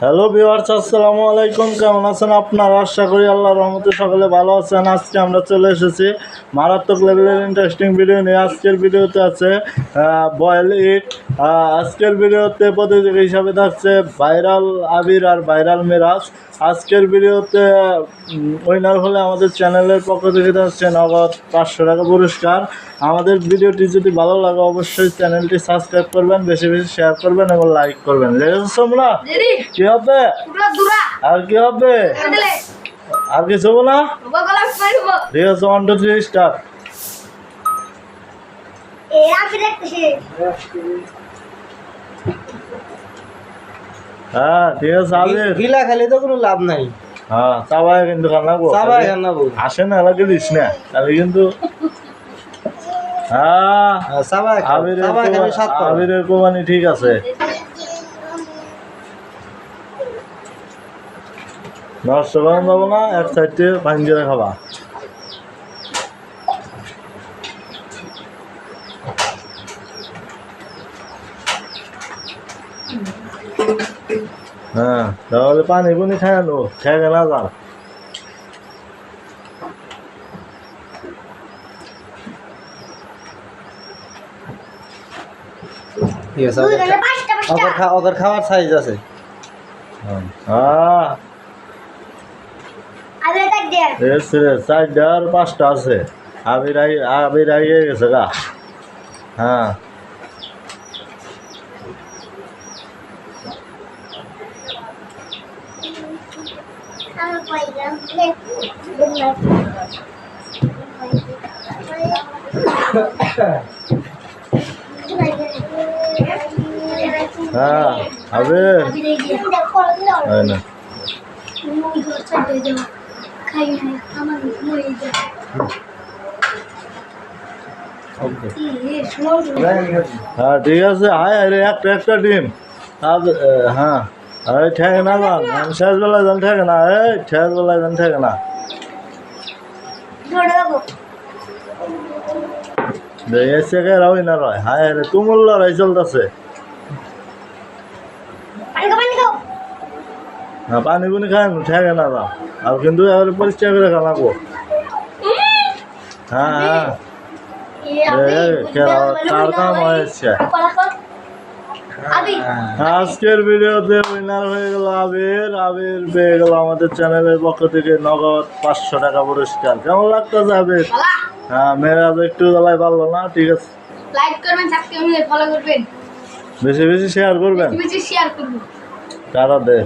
Hello viewers, আসসালামু আলাইকুম। কেমন আছেন আপনারা? আশা করি আল্লাহর রহমতে সকলে ভালো আছেন। আজকে আমরা চলে এসেছি মারাত্মক লেভেলের ইন্টারেস্টিং ভিডিও নিয়ে। আজকের ভিডিওতে আছে বয়েল ইট। আজকের ভিডিওতে প্রতিযোগী হিসাবে থাকছে ভাইরাল আবির আর ভাইরাল মিরাজ। আজকের ভিডিওতে উইনার হলে আমাদের চ্যানেলের পক্ষ থেকে থাকছে নগদ 500 টাকা পুরস্কার। আমাদের ভিডিওটি যদি ভালো লাগে অবশ্যই চ্যানেলটি সাবস্ক্রাইব করবেন, বেশি বেশি শেয়ার করবেন এবং লাইক করবেন। তোমরা কি হবে আর কি হবে আর কিছু হবো না? ঠিক আছে, 1 2 3 স্টার্ট। হ্যাঁ ঠিক আছে, আবির গিলা খালি তো কোনো লাভ নাই। হ্যাঁ চাবাই কিন্তু খানাবো, চাবাই খানাবো। আসে না এলাকে দিস না তাহলে কিন্তু। হ্যাঁ আবিরের কোমানি ঠিক আছে। নষ্ট করেন যাবো না, এক সাইডে ভাঙ্গিয়ে খাবা। হ্যাঁ তাহলে পানি পুনি খাই আনো, খেয়ে না যাও। ঠিক আছে, ওদের খাওয়ার সাইজ আছে। চারটা আর 5টা আছে। আবির আইয়ে গেছে গা। হ্যাঁ হ্যাঁ আবির না হ্যাঁ ঠিক আছে। হায় আরে একটা ডিম। হ্যাঁ আরে ঠেকে না যান, শেষ বেলায় যান ঠেকে না, শেষ বেলায় যান ঠেকে না। এসে কে রাই না রয়। হায় আরে তুমুল লড়াই চলতেছে। হ্যাঁ পানি পুনি খায় ঠেকে না যাও, আর কিন্তু এবারে পরিষ্কার করে খানাবো। হ্যাঁ হ্যাঁ তার কাম হয়েছে। আজকের ভিডিওতে উইনার হয়ে গেল আবির। আবির পেয়ে গেল আমাদের চ্যানেলের পক্ষ থেকে নগদ 500 টাকা পুরস্কার। কেমন লাগতেছে আবির? হ্যাঁ মেরাজ একটু গলায় পারলো না, ঠিক আছে। লাইক করবেন, সাবস্ক্রাইব করবেন, ফলো করবেন, বেশি বেশি শেয়ার করবেন। বেশি শেয়ার করবেন। টাটা দে।